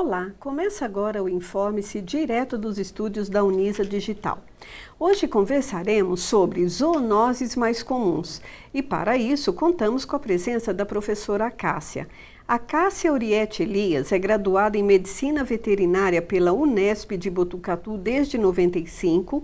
Olá, começa agora o Informe-se direto dos estúdios da Unisa Digital. Hoje conversaremos sobre zoonoses mais comuns e para isso contamos com a presença da professora Cássia. A Cássia Uriete Elias é graduada em Medicina Veterinária pela Unesp de Botucatu desde 95,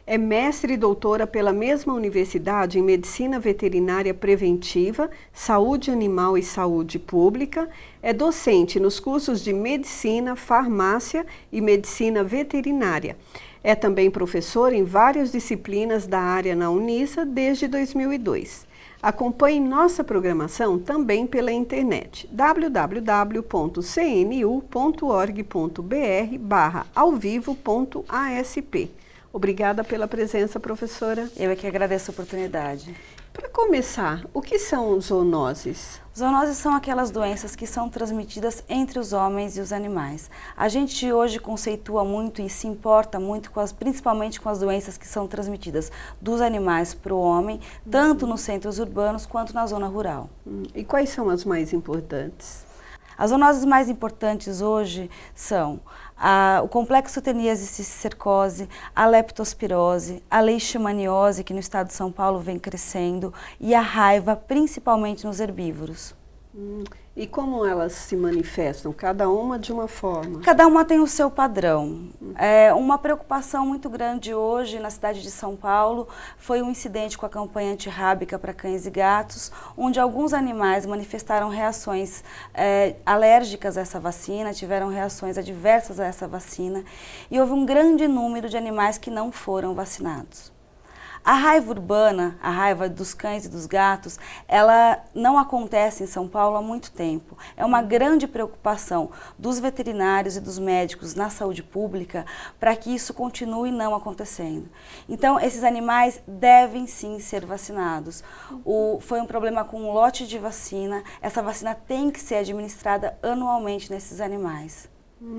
é mestre e doutora pela mesma universidade em Medicina Veterinária Preventiva, Saúde Animal e Saúde Pública, é docente nos cursos de Medicina, Farmácia e Medicina Veterinária. É também professora em várias disciplinas da área na Unisa desde 2002. Acompanhe nossa programação também pela internet www.cnu.org.br/alvivo.asp. Obrigada pela presença, professora. Eu é que agradeço a oportunidade. Para começar, o que são zoonoses? Zoonoses são aquelas doenças que são transmitidas entre os homens e os animais. A gente hoje conceitua muito e se importa muito, principalmente com as doenças que são transmitidas dos animais para o homem, tanto nos centros urbanos quanto na zona rural. E quais são as mais importantes? As zoonoses mais importantes hoje são o complexo teníase cisticercose, a leptospirose, a leishmaniose, que no estado de São Paulo vem crescendo, e a raiva, principalmente nos herbívoros. E como elas se manifestam? Cada uma de uma forma? Cada uma tem o seu padrão. Uma preocupação muito grande hoje na cidade de São Paulo foi um incidente com a campanha antirrábica para cães e gatos, onde alguns animais manifestaram reações alérgicas a essa vacina, tiveram reações adversas a essa vacina, e houve um grande número de animais que não foram vacinados. A raiva urbana, a raiva dos cães e dos gatos, ela não acontece em São Paulo há muito tempo. É uma grande preocupação dos veterinários e dos médicos na saúde pública para que isso continue não acontecendo. Então, esses animais devem sim ser vacinados. Foi um problema com um lote de vacina, essa vacina tem que ser administrada anualmente nesses animais.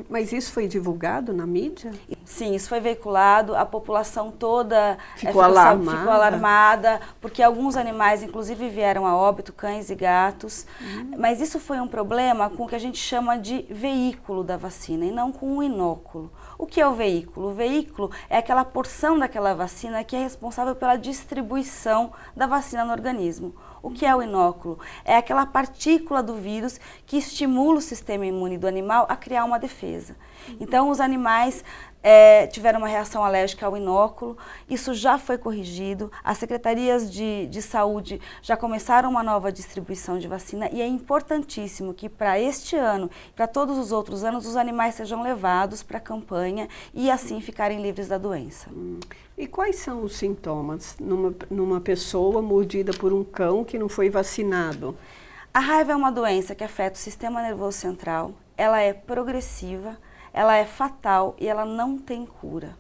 Mas isso foi divulgado na mídia? Sim, isso foi veiculado, a população toda ficou alarmada, porque alguns animais, inclusive, vieram a óbito, cães e gatos. Mas isso foi um problema com o que a gente chama de veículo da vacina, e não com o inóculo. O que é o veículo? O veículo é aquela porção daquela vacina que é responsável pela distribuição da vacina no organismo. O que é o inóculo? É aquela partícula do vírus que estimula o sistema imune do animal a criar uma defesa. Então, os animais tiveram uma reação alérgica ao inóculo, isso já foi corrigido, as secretarias de saúde já começaram uma nova distribuição de vacina e é importantíssimo que para este ano, para todos os outros anos, os animais sejam levados para a campanha e assim ficarem livres da doença. E quais são os sintomas numa pessoa mordida por um cão que não foi vacinado? A raiva é uma doença que afeta o sistema nervoso central, ela é progressiva, ela é fatal e ela não tem cura.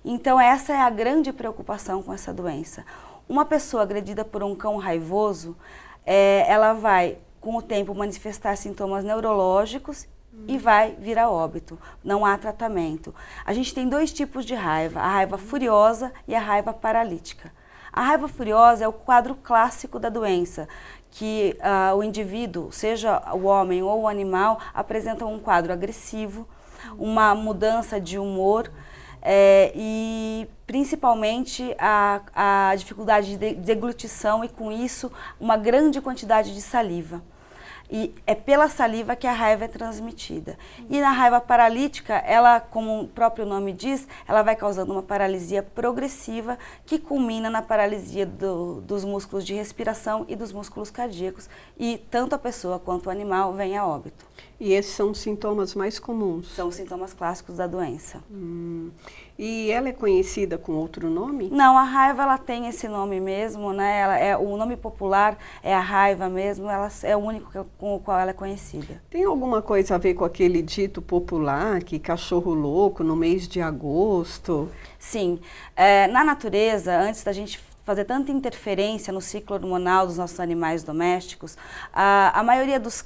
Então essa é a grande preocupação com essa doença. Uma pessoa agredida por um cão raivoso, ela vai com o tempo manifestar sintomas neurológicos e vai vir a óbito. Não há tratamento. A gente tem dois tipos de raiva, a raiva furiosa e a raiva paralítica. A raiva furiosa é o quadro clássico da doença, que o indivíduo, seja o homem ou o animal, apresentam um quadro agressivo, uma mudança de humor e principalmente a dificuldade de deglutição e com isso uma grande quantidade de saliva. E é pela saliva que a raiva é transmitida. E na raiva paralítica, ela, como o próprio nome diz, ela vai causando uma paralisia progressiva que culmina na paralisia dos músculos de respiração e dos músculos cardíacos. E tanto a pessoa quanto o animal vêm a óbito. E esses são os sintomas mais comuns? São os sintomas clássicos da doença. E ela é conhecida com outro nome? Não, a raiva ela tem esse nome mesmo, né? O nome popular é a raiva mesmo, ela é o único com o qual ela é conhecida. Tem alguma coisa a ver com aquele dito popular que cachorro louco no mês de agosto? Sim, na natureza, antes da gente fazer tanta interferência no ciclo hormonal dos nossos animais domésticos, a maioria dos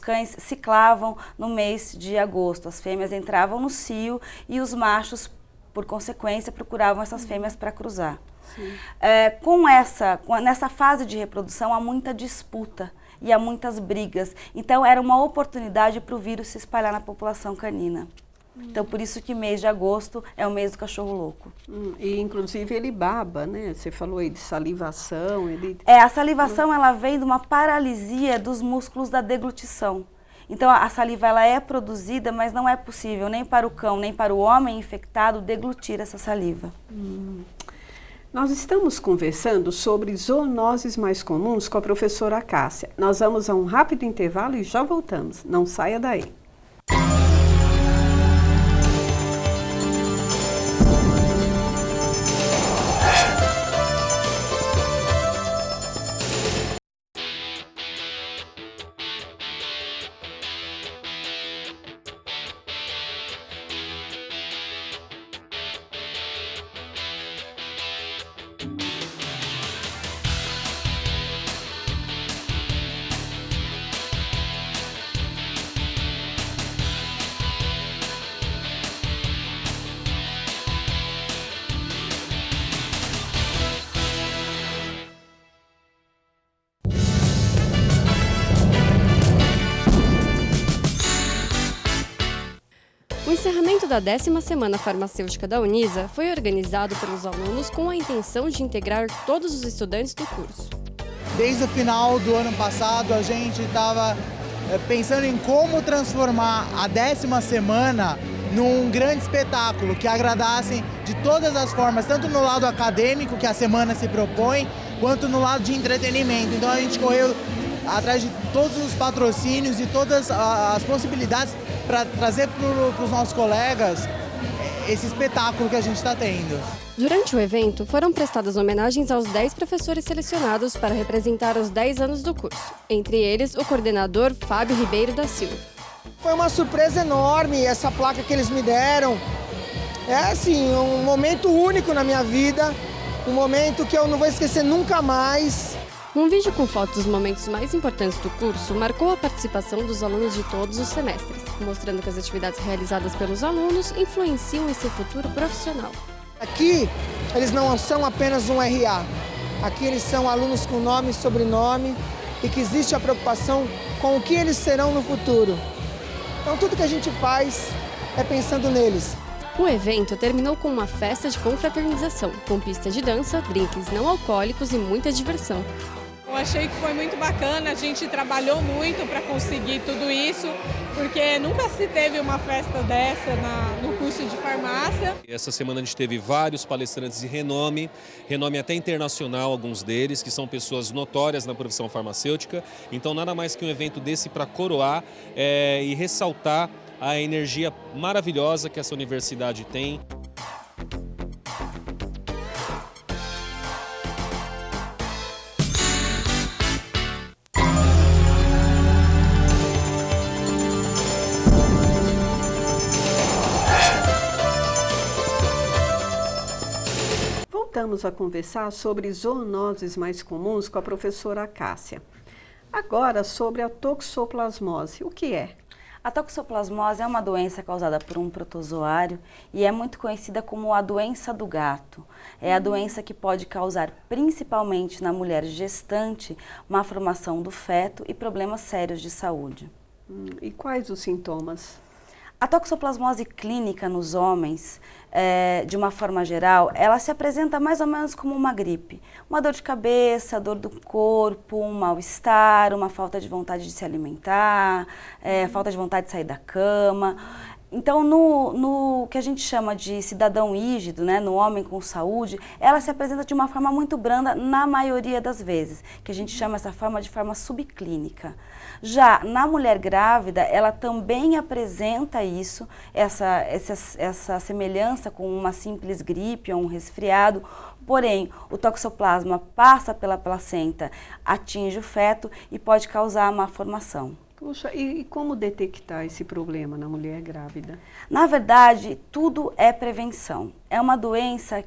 cães ciclavam no mês de agosto. As fêmeas entravam no cio e os machos, por consequência, procuravam essas fêmeas para cruzar. Nessa fase de reprodução há muita disputa e há muitas brigas. Então era uma oportunidade para o vírus se espalhar na população canina. Então, por isso que mês de agosto é o mês do cachorro louco. E, inclusive, ele baba, né? Você falou aí de salivação. A salivação, ela vem de uma paralisia dos músculos da deglutição. Então, a saliva, ela é produzida, mas não é possível nem para o cão, nem para o homem infectado deglutir essa saliva. Nós estamos conversando sobre zoonoses mais comuns com a professora Cássia. Nós vamos a um rápido intervalo e já voltamos. Não saia daí. O encerramento da 10ª Semana Farmacêutica da Unisa foi organizado pelos alunos com a intenção de integrar todos os estudantes do curso. Desde o final do ano passado, a gente estava pensando em como transformar a 10ª semana num grande espetáculo que agradasse de todas as formas, tanto no lado acadêmico, que a semana se propõe, quanto no lado de entretenimento. Então a gente correu atrás de todos os patrocínios e todas as possibilidades para trazer para os nossos colegas esse espetáculo que a gente está tendo. Durante o evento, foram prestadas homenagens aos 10 professores selecionados para representar os 10 anos do curso, entre eles o coordenador Fábio Ribeiro da Silva. Foi uma surpresa enorme essa placa que eles me deram. É assim, um momento único na minha vida, um momento que eu não vou esquecer nunca mais. Um vídeo com fotos dos momentos mais importantes do curso marcou a participação dos alunos de todos os semestres, mostrando que as atividades realizadas pelos alunos influenciam em seu futuro profissional. Aqui, eles não são apenas um RA. Aqui eles são alunos com nome e sobrenome e que existe a preocupação com o que eles serão no futuro. Então tudo que a gente faz é pensando neles. O evento terminou com uma festa de confraternização, com pista de dança, drinks não alcoólicos e muita diversão. Eu achei que foi muito bacana, a gente trabalhou muito para conseguir tudo isso, porque nunca se teve uma festa dessa no curso de farmácia. Essa semana a gente teve vários palestrantes de renome até internacional, alguns deles, que são pessoas notórias na profissão farmacêutica. Então nada mais que um evento desse para coroar e ressaltar a energia maravilhosa que essa universidade tem. Voltamos a conversar sobre zoonoses mais comuns com a professora Cássia. Agora sobre a toxoplasmose. O que é? A toxoplasmose é uma doença causada por um protozoário e é muito conhecida como a doença do gato. É a doença que pode causar, principalmente na mulher gestante, má formação do feto e problemas sérios de saúde. E quais os sintomas? A toxoplasmose clínica nos homens, de uma forma geral, ela se apresenta mais ou menos como uma gripe. Uma dor de cabeça, dor do corpo, um mal-estar, uma falta de vontade de se alimentar, falta de vontade de sair da cama. Então, no que a gente chama de cidadão rígido, né, no homem com saúde, ela se apresenta de uma forma muito branda na maioria das vezes, que a gente chama essa forma de forma subclínica. Já na mulher grávida, ela também apresenta isso, essa semelhança com uma simples gripe ou um resfriado, porém, o toxoplasma passa pela placenta, atinge o feto e pode causar má formação. Puxa, e como detectar esse problema na mulher grávida? Na verdade, tudo é prevenção. É uma doença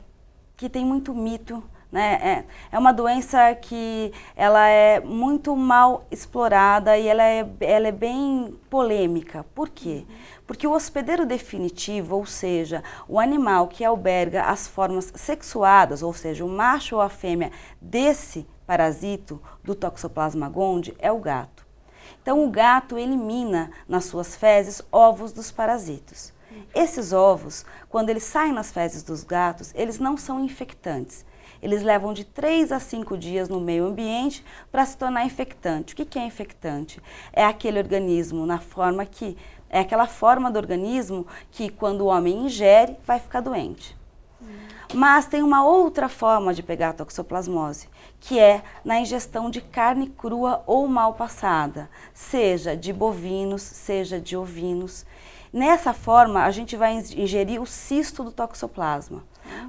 que tem muito mito, né? É uma doença que ela é muito mal explorada e ela é bem polêmica. Por quê? Porque o hospedeiro definitivo, ou seja, o animal que alberga as formas sexuadas, ou seja, o macho ou a fêmea desse parasito do Toxoplasma gondii é o gato. Então, o gato elimina nas suas fezes ovos dos parasitos. Esses ovos, quando eles saem nas fezes dos gatos, eles não são infectantes. Eles levam de 3 a 5 dias no meio ambiente para se tornar infectante. O que é infectante? É aquele organismo é aquela forma do organismo que quando o homem ingere, vai ficar doente. Mas tem uma outra forma de pegar a toxoplasmose, que é na ingestão de carne crua ou mal passada, seja de bovinos, seja de ovinos. Nessa forma, a gente vai ingerir o cisto do toxoplasma.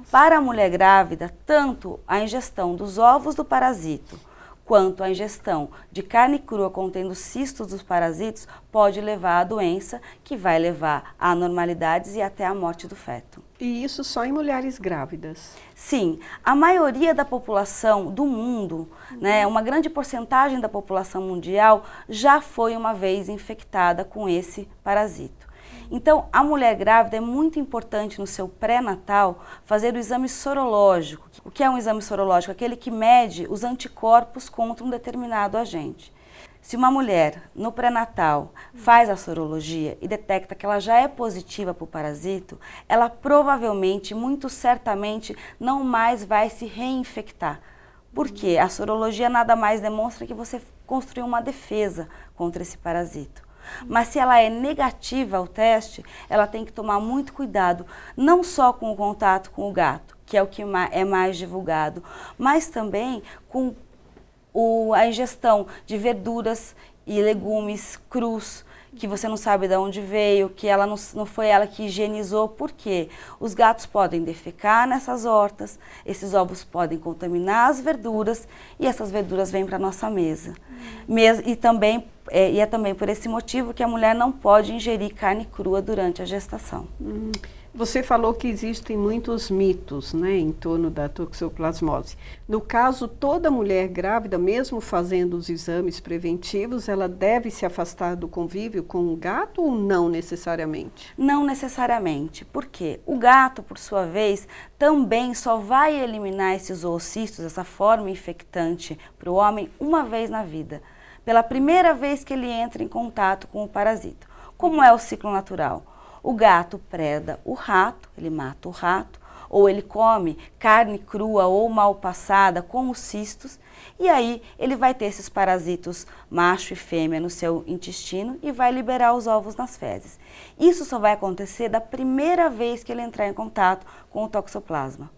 Para a mulher grávida, tanto a ingestão dos ovos do parasito, quanto a ingestão de carne crua contendo cistos dos parasitos pode levar à doença, que vai levar a anormalidades e até à morte do feto. E isso só em mulheres grávidas? Sim, a maioria da população do mundo, né, uma grande porcentagem da população mundial já foi uma vez infectada com esse parasito. Então, a mulher grávida é muito importante no seu pré-natal fazer o exame sorológico. O que é um exame sorológico? Aquele que mede os anticorpos contra um determinado agente. Se uma mulher, no pré-natal, faz a sorologia e detecta que ela já é positiva para o parasito, ela provavelmente, muito certamente, não mais vai se reinfectar. Porque a sorologia nada mais demonstra que você construiu uma defesa contra esse parasito. Mas se ela é negativa ao teste, ela tem que tomar muito cuidado, não só com o contato com o gato, que é o que é mais divulgado, mas também com a ingestão de verduras e legumes crus, que você não sabe de onde veio, que ela não foi ela que higienizou. Por quê? Os gatos podem defecar nessas hortas, esses ovos podem contaminar as verduras e essas verduras vêm para a nossa mesa. E é também por esse motivo que a mulher não pode ingerir carne crua durante a gestação. Você falou que existem muitos mitos, né, em torno da toxoplasmose. No caso, toda mulher grávida, mesmo fazendo os exames preventivos, ela deve se afastar do convívio com o gato ou não necessariamente? Não necessariamente. Por quê? O gato, por sua vez, também só vai eliminar esses zoocistos, essa forma infectante para o homem, uma vez na vida. Pela primeira vez que ele entra em contato com o parasito. Como é o ciclo natural? O gato preda o rato, ele mata o rato, ou ele come carne crua ou mal passada com os cistos, e aí ele vai ter esses parasitos macho e fêmea no seu intestino e vai liberar os ovos nas fezes. Isso só vai acontecer da primeira vez que ele entrar em contato com o toxoplasma.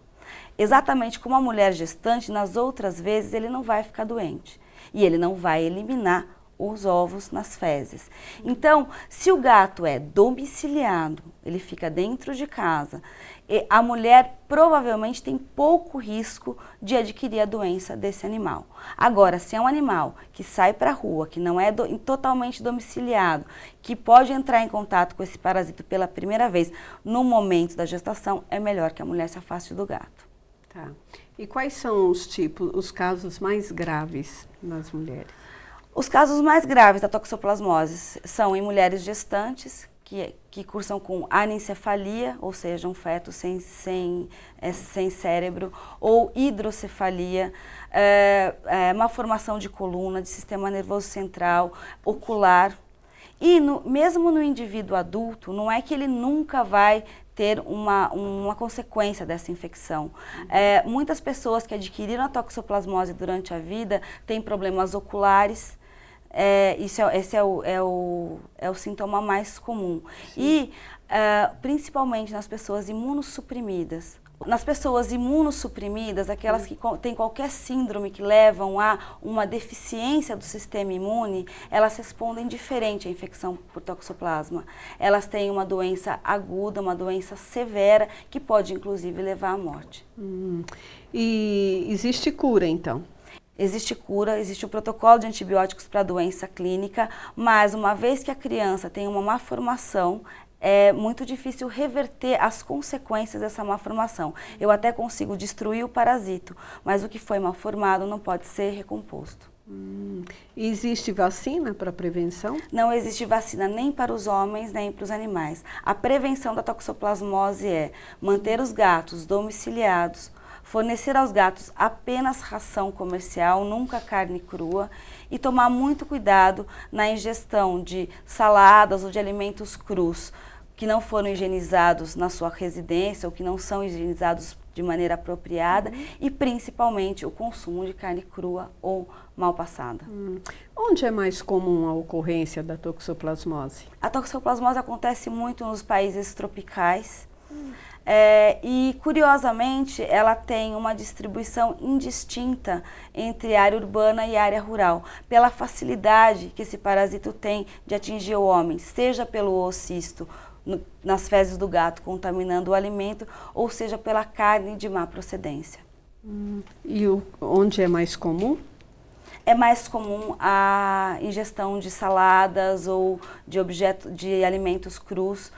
Exatamente como a mulher gestante, nas outras vezes ele não vai ficar doente e ele não vai eliminar os ovos nas fezes. Então, se o gato é domiciliado, ele fica dentro de casa, a mulher provavelmente tem pouco risco de adquirir a doença desse animal. Agora, se é um animal que sai para a rua, que não é totalmente domiciliado, que pode entrar em contato com esse parasito pela primeira vez no momento da gestação, é melhor que a mulher se afaste do gato. Tá. E quais são os casos mais graves nas mulheres? Os casos mais graves da toxoplasmose são em mulheres gestantes, que cursam com anencefalia, ou seja, um feto sem cérebro, ou hidrocefalia, uma formação de coluna, de sistema nervoso central, ocular. E mesmo no indivíduo adulto, não é que ele nunca vai ter uma consequência dessa infecção. Muitas pessoas que adquiriram a toxoplasmose durante a vida têm problemas oculares. Esse é o sintoma mais comum. Sim. E principalmente nas pessoas imunossuprimidas. Nas pessoas imunossuprimidas, aquelas que têm qualquer síndrome que levam a uma deficiência do sistema imune, elas respondem diferente à infecção por toxoplasma. Elas têm uma doença aguda, uma doença severa, que pode inclusive levar à morte. E existe cura, então? Existe cura, existe o protocolo de antibióticos para a doença clínica, mas uma vez que a criança tem uma má formação, é muito difícil reverter as consequências dessa má formação. Eu até consigo destruir o parasito, mas o que foi mal formado não pode ser recomposto. E existe vacina para prevenção? Não existe vacina nem para os homens, nem para os animais. A prevenção da toxoplasmose é manter os gatos domiciliados, fornecer aos gatos apenas ração comercial, nunca carne crua, e tomar muito cuidado na ingestão de saladas ou de alimentos crus que não foram higienizados na sua residência ou que não são higienizados de maneira apropriada e principalmente o consumo de carne crua ou mal passada. Onde é mais comum a ocorrência da toxoplasmose? A toxoplasmose acontece muito nos países tropicais e, curiosamente, ela tem uma distribuição indistinta entre área urbana e área rural, pela facilidade que esse parasito tem de atingir o homem, seja pelo oocisto, nas fezes do gato, contaminando o alimento, ou seja, pela carne de má procedência. E onde é mais comum? É mais comum a ingestão de saladas ou de alimentos crus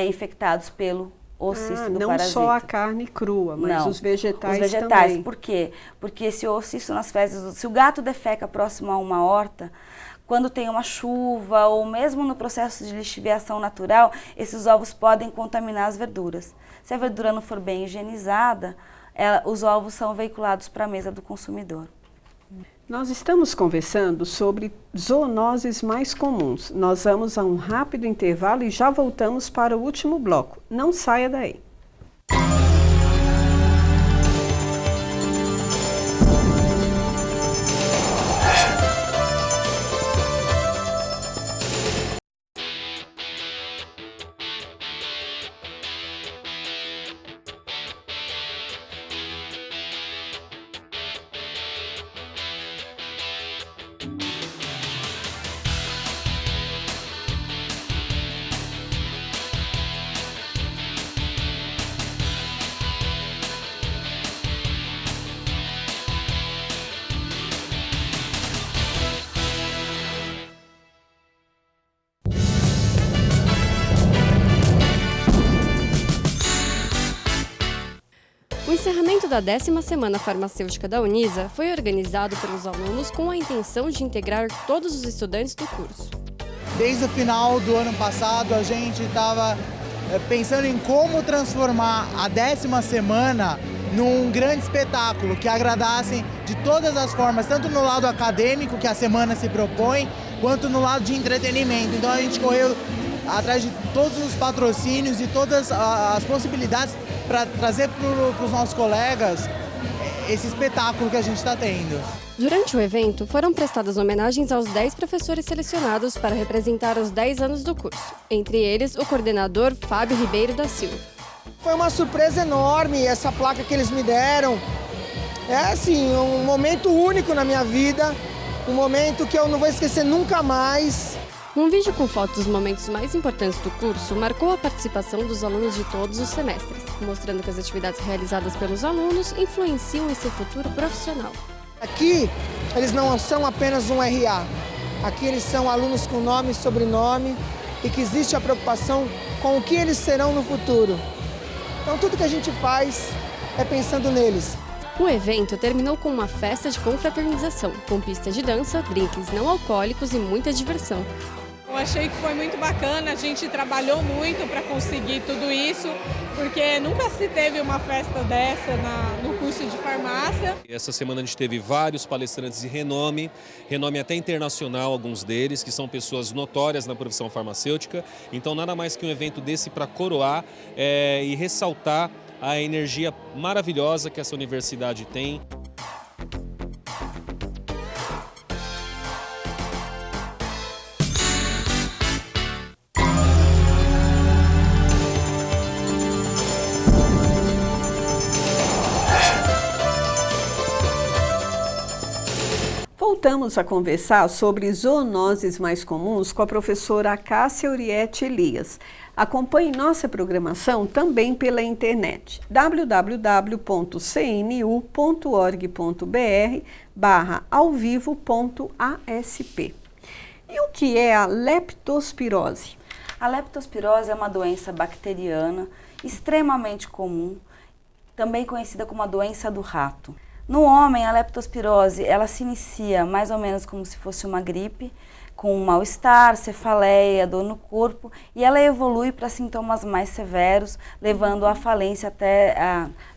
infectados pelo oocisto do parasita. Não só a carne crua, mas não, os vegetais também. Os vegetais, também. por quê? Porque esse oocisto nas fezes, se o gato defeca próximo a uma horta, quando tem uma chuva ou mesmo no processo de lixiviação natural, esses ovos podem contaminar as verduras. Se a verdura não for bem higienizada, os ovos são veiculados para a mesa do consumidor. Nós estamos conversando sobre zoonoses mais comuns. Nós vamos a um rápido intervalo e já voltamos para o último bloco. Não saia daí. O encerramento da 10ª Semana Farmacêutica da Unisa foi organizado pelos alunos com a intenção de integrar todos os estudantes do curso. Desde o final do ano passado, a gente estava pensando em como transformar a 10ª semana num grande espetáculo que agradasse de todas as formas, tanto no lado acadêmico, que a semana se propõe, quanto no lado de entretenimento. Então a gente correu atrás de todos os patrocínios e todas as possibilidades para trazer para os nossos colegas esse espetáculo que a gente está tendo. Durante o evento, foram prestadas homenagens aos 10 professores selecionados para representar os 10 anos do curso, entre eles o coordenador Fábio Ribeiro da Silva. Foi uma surpresa enorme essa placa que eles me deram. É assim, um momento único na minha vida, um momento que eu não vou esquecer nunca mais. Um vídeo com fotos dos momentos mais importantes do curso marcou a participação dos alunos de todos os semestres, mostrando que as atividades realizadas pelos alunos influenciam em seu futuro profissional. Aqui, eles não são apenas um RA. Aqui eles são alunos com nome e sobrenome e que existe a preocupação com o que eles serão no futuro. Então tudo que a gente faz é pensando neles. O evento terminou com uma festa de confraternização, com pista de dança, drinks não alcoólicos e muita diversão. Eu achei que foi muito bacana, a gente trabalhou muito para conseguir tudo isso, porque nunca se teve uma festa dessa no curso de farmácia. Essa semana a gente teve vários palestrantes de renome até internacional, alguns deles, que são pessoas notórias na profissão farmacêutica. Então nada mais que um evento desse para coroar e ressaltar a energia maravilhosa que essa universidade tem. Voltamos a conversar sobre zoonoses mais comuns com a professora Cássia Uriete Elias. Acompanhe nossa programação também pela internet www.cnu.org.br/alvivo.asp. E o que é a leptospirose? A leptospirose é uma doença bacteriana extremamente comum, também conhecida como a doença do rato. No homem, a leptospirose ela se inicia mais ou menos como se fosse uma gripe, com mal-estar, cefaleia, dor no corpo, e ela evolui para sintomas mais severos, levando à falência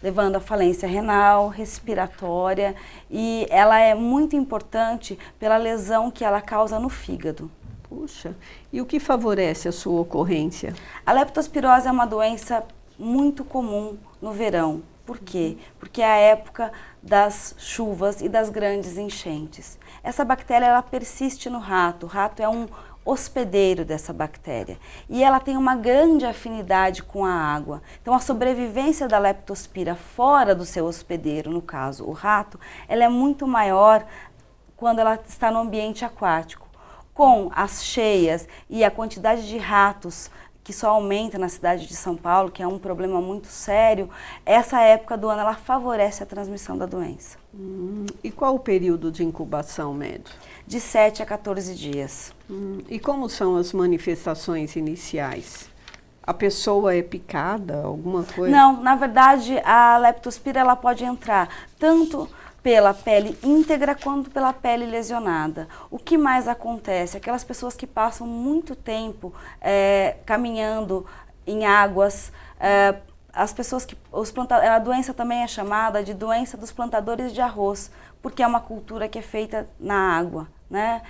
levando à falência renal, respiratória, e ela é muito importante pela lesão que ela causa no fígado. Puxa, e o que favorece a sua ocorrência? A leptospirose é uma doença muito comum no verão. Por quê? Porque é a época das chuvas e das grandes enchentes. Essa bactéria ela persiste no rato. O rato é um hospedeiro dessa bactéria e ela tem uma grande afinidade com a água. Então a sobrevivência da leptospira fora do seu hospedeiro, no caso o rato, ela é muito maior quando ela está no ambiente aquático. Com as cheias e a quantidade de ratos que só aumenta na cidade de São Paulo, que é um problema muito sério, essa época do ano ela favorece a transmissão da doença. E qual o período de incubação médio? De 7 a 14 dias. E como são as manifestações iniciais? A pessoa é picada, alguma coisa? Não, na verdade a leptospira ela pode entrar tanto pela pele íntegra quanto pela pele lesionada. O que mais acontece? Aquelas pessoas que passam muito tempo caminhando em águas, as pessoas que a doença também é chamada de doença dos plantadores de arroz, porque é uma cultura que é feita na água, né?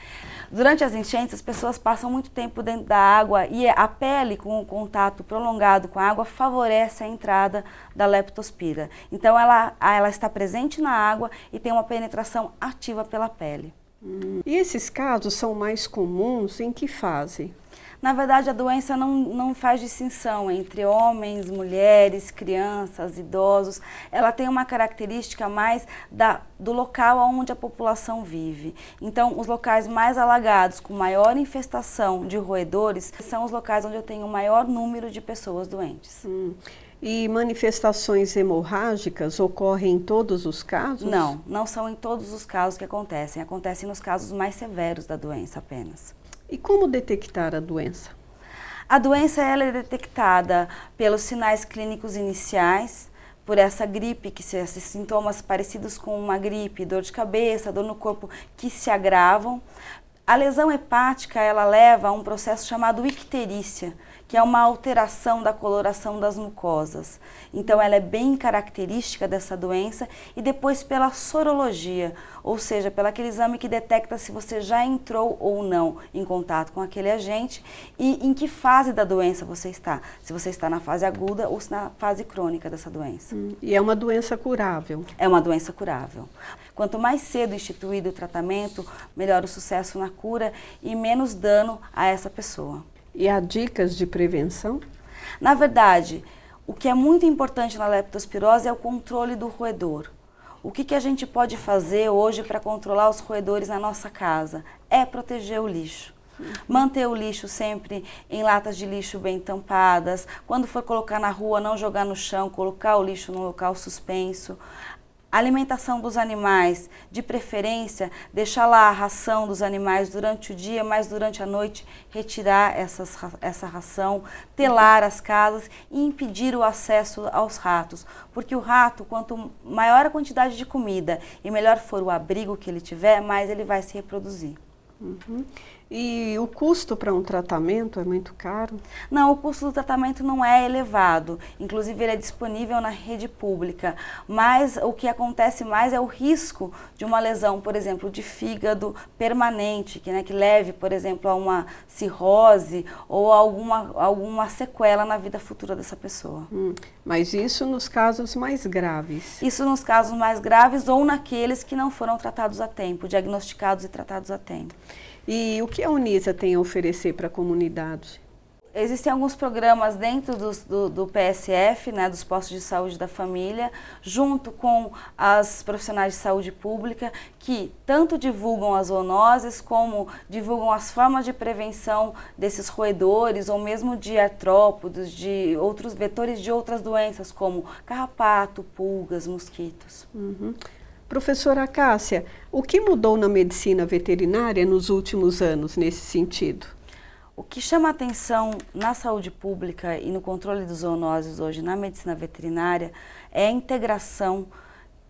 Durante as enchentes, as pessoas passam muito tempo dentro da água e a pele, com o contato prolongado com a água, favorece a entrada da leptospira. Então, ela está presente na água e tem uma penetração ativa pela pele. E esses casos são mais comuns em que fase? Na verdade, a doença não faz distinção entre homens, mulheres, crianças, idosos. Ela tem uma característica mais do local onde a população vive. Então, os locais mais alagados, com maior infestação de roedores, são os locais onde eu tenho o maior número de pessoas doentes. E manifestações hemorrágicas ocorrem em todos os casos? Não, não são em todos os casos que acontecem. Acontecem nos casos mais severos da doença apenas. E como detectar a doença? A doença ela é detectada pelos sinais clínicos iniciais, por essa gripe, esses sintomas parecidos com uma gripe, dor de cabeça, dor no corpo, que se agravam. A lesão hepática ela leva a um processo chamado icterícia, que é uma alteração da coloração das mucosas. Então ela é bem característica dessa doença e depois pela sorologia, ou seja, pelo aquele exame que detecta se você já entrou ou não em contato com aquele agente e em que fase da doença você está, se você está na fase aguda ou na fase crônica dessa doença. E é uma doença curável? É uma doença curável. Quanto mais cedo instituído o tratamento, melhor o sucesso na cura e menos dano a essa pessoa. E há dicas de prevenção? Na verdade, o que é muito importante na leptospirose é o controle do roedor. O que a gente pode fazer hoje para controlar os roedores na nossa casa? É proteger o lixo. Manter o lixo sempre em latas de lixo bem tampadas. Quando for colocar na rua, não jogar no chão, colocar o lixo no local suspenso. Alimentação dos animais, de preferência, deixar lá a ração dos animais durante o dia, mas durante a noite retirar essa ração, telar as casas e impedir o acesso aos ratos. Porque o rato, quanto maior a quantidade de comida e melhor for o abrigo que ele tiver, mais ele vai se reproduzir. E o custo para um tratamento é muito caro? Não, o custo do tratamento não é elevado, inclusive ele é disponível na rede pública, mas o que acontece mais é o risco de uma lesão, por exemplo, de fígado permanente, que leve, por exemplo, a uma cirrose ou alguma sequela na vida futura dessa pessoa. Mas isso nos casos mais graves? Isso nos casos mais graves ou naqueles que não foram tratados a tempo, diagnosticados e tratados a tempo. E o que a Unisa tem a oferecer para a comunidade? Existem alguns programas dentro do PSF, dos postos de saúde da família, junto com as profissionais de saúde pública, que tanto divulgam as zoonoses, como divulgam as formas de prevenção desses roedores, ou mesmo de artrópodos, de outros vetores de outras doenças, como carrapato, pulgas, mosquitos. Professora Cássia, o que mudou na medicina veterinária nos últimos anos nesse sentido? O que chama a atenção na saúde pública e no controle dos zoonoses hoje na medicina veterinária é a integração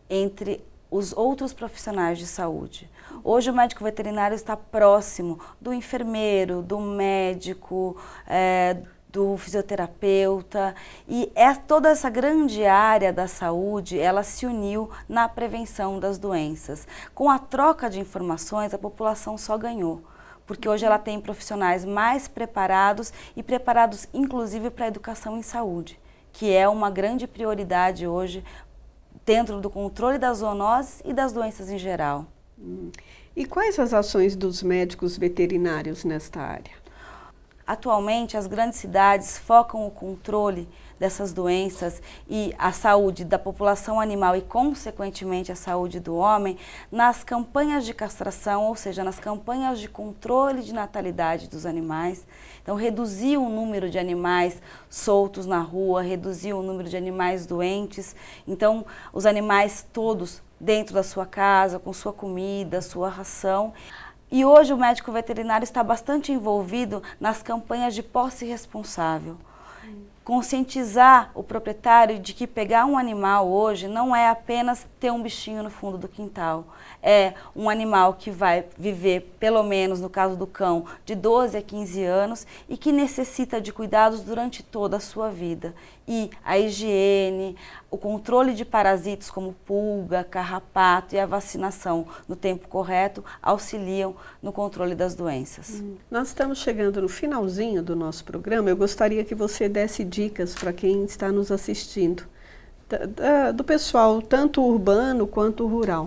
entre os outros profissionais de saúde. Hoje o médico veterinário está próximo do enfermeiro, do médico, do fisioterapeuta, e toda essa grande área da saúde, ela se uniu na prevenção das doenças. Com a troca de informações, a população só ganhou, porque hoje ela tem profissionais mais preparados e preparados inclusive para a educação em saúde, que é uma grande prioridade hoje dentro do controle das zoonoses e das doenças em geral. E quais as ações dos médicos veterinários nesta área? Atualmente, as grandes cidades focam o controle dessas doenças e a saúde da população animal e, consequentemente, a saúde do homem nas campanhas de castração, ou seja, nas campanhas de controle de natalidade dos animais. Então, reduzir o número de animais soltos na rua, reduzir o número de animais doentes. Então, os animais todos dentro da sua casa, com sua comida, sua ração. E hoje o médico veterinário está bastante envolvido nas campanhas de posse responsável. Conscientizar o proprietário de que pegar um animal hoje não é apenas ter um bichinho no fundo do quintal. É um animal que vai viver, pelo menos no caso do cão, de 12 a 15 anos e que necessita de cuidados durante toda a sua vida. E a higiene, o controle de parasitos como pulga, carrapato e a vacinação no tempo correto auxiliam no controle das doenças. Nós estamos chegando no finalzinho do nosso programa. Eu gostaria que você desse dicas para quem está nos assistindo, do pessoal, tanto urbano quanto rural.